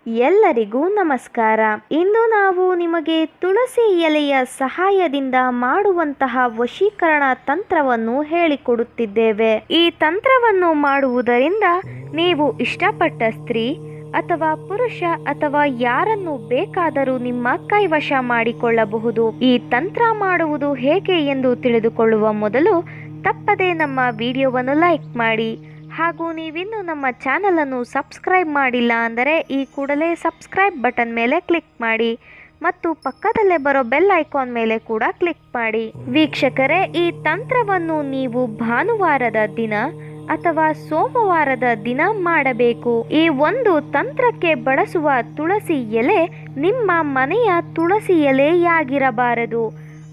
ಎಲ್ಲರಿಗೂ ನಮಸ್ಕಾರ. ಇಂದು ನಾವು ನಿಮಗೆ ತುಳಸಿ ಎಲೆಯ ಸಹಾಯದಿಂದ ಮಾಡುವಂತಹ ವಶೀಕರಣ ತಂತ್ರವನ್ನು ಹೇಳಿಕೊಡುತ್ತಿದ್ದೇವೆ. ಈ ತಂತ್ರವನ್ನು ಮಾಡುವುದರಿಂದ ನೀವು ಇಷ್ಟಪಟ್ಟ ಸ್ತ್ರೀ ಅಥವಾ ಪುರುಷ ಅಥವಾ ಯಾರನ್ನು ಬೇಕಾದರೂ ನಿಮ್ಮ ಕೈವಶ ಮಾಡಿಕೊಳ್ಳಬಹುದು. ಈ ತಂತ್ರ ಮಾಡುವುದು ಹೇಗೆ ಎಂದು ತಿಳಿದುಕೊಳ್ಳುವ ಮೊದಲು ತಪ್ಪದೇ ನಮ್ಮ ವಿಡಿಯೋವನ್ನು ಲೈಕ್ ಮಾಡಿ. ಹಾಗೂ ನೀವಿನ್ನೂ ನಮ್ಮ ಚಾನಲನ್ನು ಸಬ್ಸ್ಕ್ರೈಬ್ ಮಾಡಿಲ್ಲ ಅಂದರೆ ಈ ಕೂಡಲೇ ಸಬ್ಸ್ಕ್ರೈಬ್ ಬಟನ್ ಮೇಲೆ ಕ್ಲಿಕ್ ಮಾಡಿ ಮತ್ತು ಪಕ್ಕದಲ್ಲೇ ಬರೋ ಬೆಲ್ ಐಕಾನ್ ಮೇಲೆ ಕೂಡ ಕ್ಲಿಕ್ ಮಾಡಿ. ವೀಕ್ಷಕರೇ, ಈ ತಂತ್ರವನ್ನು ನೀವು ಭಾನುವಾರದ ದಿನ ಅಥವಾ ಸೋಮವಾರದ ದಿನ ಮಾಡಬೇಕು. ಈ ಒಂದು ತಂತ್ರಕ್ಕೆ ಬಳಸುವ ತುಳಸಿ ಎಲೆ ನಿಮ್ಮ ಮನೆಯ ತುಳಸಿ ಎಲೆಯಾಗಿರಬಾರದು,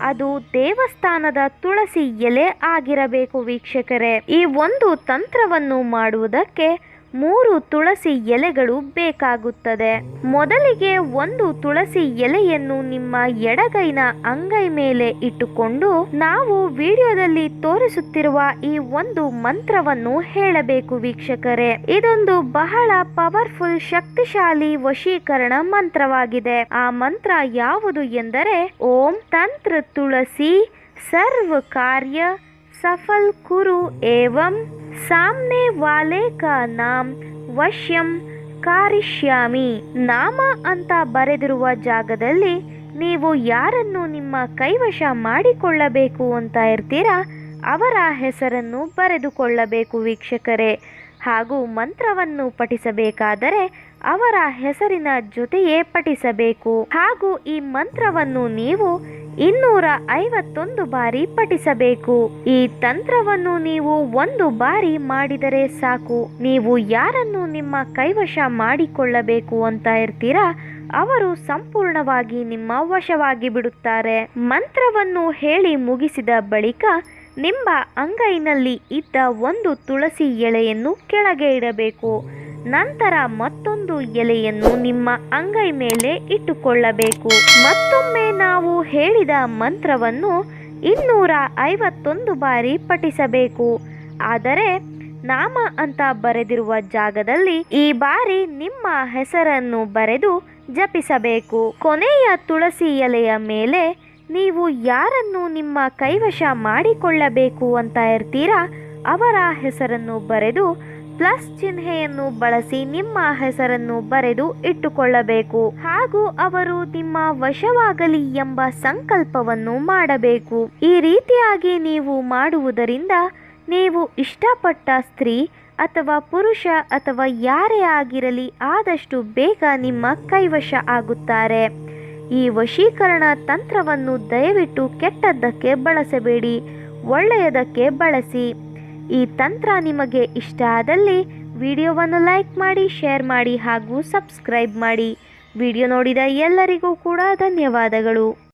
ಅದು ದೇವಸ್ಥಾನದ ತುಳಸಿ ಎಲೆ ಆಗಿರಬೇಕು. ವೀಕ್ಷಕರೇ, ಈ ಒಂದು ತಂತ್ರವನ್ನು ಮಾಡುವುದಕ್ಕೆ 3 ತುಳಸಿ ಎಲೆಗಳು ಬೇಕಾಗುತ್ತದೆ. ಮೊದಲಿಗೆ ಒಂದು ತುಳಸಿ ಎಲೆಯನ್ನು ನಿಮ್ಮ ಎಡಗೈನ ಅಂಗೈ ಮೇಲೆ ಇಟ್ಟುಕೊಂಡು ನಾವು ವಿಡಿಯೋದಲ್ಲಿ ತೋರಿಸುತ್ತಿರುವ ಈ ಒಂದು ಮಂತ್ರವನ್ನು ಹೇಳಬೇಕು. ವೀಕ್ಷಕರೇ, ಇದೊಂದು ಬಹಳ ಪವರ್ಫುಲ್ ಶಕ್ತಿಶಾಲಿ ವಶೀಕರಣ ಮಂತ್ರವಾಗಿದೆ. ಆ ಮಂತ್ರ ಯಾವುದು ಎಂದರೆ ಓಂ ತಂತ್ರ ತುಳಸಿ ಸರ್ವ ಕಾರ್ಯ ಸಫಲ್ ಕುರು ಏವಂ ಸಾಮ್ನೆ ವಾಲೆ ಕಾ ನಾಮ್ ವಶ್ಯಂ ಕಾರಿಷ್ಯಾಮಿ. ನಾಮ ಅಂತ ಬರೆದಿರುವ ಜಾಗದಲ್ಲಿ ನೀವು ಯಾರನ್ನು ನಿಮ್ಮ ಕೈವಶ ಮಾಡಿಕೊಳ್ಳಬೇಕು ಅಂತ ಇರ್ತೀರಾ ಅವರ ಹೆಸರನ್ನು ಬರೆದುಕೊಳ್ಳಬೇಕು. ವೀಕ್ಷಕರೇ, ಹಾಗೂ ಮಂತ್ರವನ್ನು ಪಠಿಸಬೇಕಾದರೆ ಅವರ ಹೆಸರಿನ ಜೊತೆಯೇ ಪಠಿಸಬೇಕು. ಹಾಗೂ ಈ ಮಂತ್ರವನ್ನು ನೀವು 251 ಬಾರಿ ಪಠಿಸಬೇಕು. ಈ ತಂತ್ರವನ್ನು ನೀವು 1 ಬಾರಿ ಮಾಡಿದರೆ ಸಾಕು. ನೀವು ಯಾರನ್ನು ನಿಮ್ಮ ಕೈವಶ ಮಾಡಿಕೊಳ್ಳಬೇಕು ಅಂತ ಇರ್ತೀರಾ ಅವರು ಸಂಪೂರ್ಣವಾಗಿ ನಿಮ್ಮ ವಶವಾಗಿ ಬಿಡುತ್ತಾರೆ. ಮಂತ್ರವನ್ನು ಹೇಳಿ ಮುಗಿಸಿದ ಬಳಿಕ ನಿಮ್ಮ ಅಂಗೈನಲ್ಲಿ ಇದ್ದ 1 ತುಳಸಿ ಎಲೆಯನ್ನು ಕೆಳಗೆ ಇಡಬೇಕು. ನಂತರ ಮತ್ತೊಂದು ಎಲೆಯನ್ನು ನಿಮ್ಮ ಅಂಗೈ ಮೇಲೆ ಇಟ್ಟುಕೊಳ್ಳಬೇಕು. ಮತ್ತೊಮ್ಮೆ ನಾವು ಹೇಳಿದ ಮಂತ್ರವನ್ನು 251 ಬಾರಿ ಪಠಿಸಬೇಕು. ಆದರೆ ನಾಮ ಅಂತ ಬರೆದಿರುವ ಜಾಗದಲ್ಲಿ ಈ ಬಾರಿ ನಿಮ್ಮ ಹೆಸರನ್ನು ಬರೆದು ಜಪಿಸಬೇಕು. ಕೊನೆಯ ತುಳಸಿ ಎಲೆಯ ಮೇಲೆ ನೀವು ಯಾರನ್ನು ನಿಮ್ಮ ಕೈವಶ ಮಾಡಿಕೊಳ್ಳಬೇಕು ಅಂತ ಇರ್ತೀರಾ ಅವರ ಹೆಸರನ್ನು ಬರೆದು ಪ್ಲಸ್ ಚಿಹ್ನೆಯನ್ನು ಬಳಸಿ ನಿಮ್ಮ ಹೆಸರನ್ನು ಬರೆದು ಇಟ್ಟುಕೊಳ್ಳಬೇಕು. ಹಾಗೂ ಅವರು ನಿಮ್ಮ ವಶವಾಗಲಿ ಎಂಬ ಸಂಕಲ್ಪವನ್ನು ಮಾಡಬೇಕು. ಈ ರೀತಿಯಾಗಿ ನೀವು ಮಾಡುವುದರಿಂದ ನೀವು ಇಷ್ಟಪಟ್ಟ ಸ್ತ್ರೀ ಅಥವಾ ಪುರುಷ ಅಥವಾ ಯಾರೇ ಆಗಿರಲಿ ಆದಷ್ಟು ಬೇಗ ನಿಮ್ಮ ಕೈವಶ ಆಗುತ್ತಾರೆ. ಈ ವಶೀಕರಣ ತಂತ್ರವನ್ನು ದಯವಿಟ್ಟು ಕೆಟ್ಟದ್ದಕ್ಕೆ ಬಳಸಬೇಡಿ, ಒಳ್ಳೆಯದಕ್ಕೆ ಬಳಸಿ. ಈ ತಂತ್ರ ನಿಮಗೆ ಇಷ್ಟ ಆದಲ್ಲಿ ವಿಡಿಯೋವನ್ನು ಲೈಕ್ ಮಾಡಿ, ಶೇರ್ ಮಾಡಿ ಹಾಗೂ ಸಬ್ಸ್ಕ್ರೈಬ್ ಮಾಡಿ. ವಿಡಿಯೋ ನೋಡಿದ ಎಲ್ಲರಿಗೂ ಕೂಡ ಧನ್ಯವಾದಗಳು.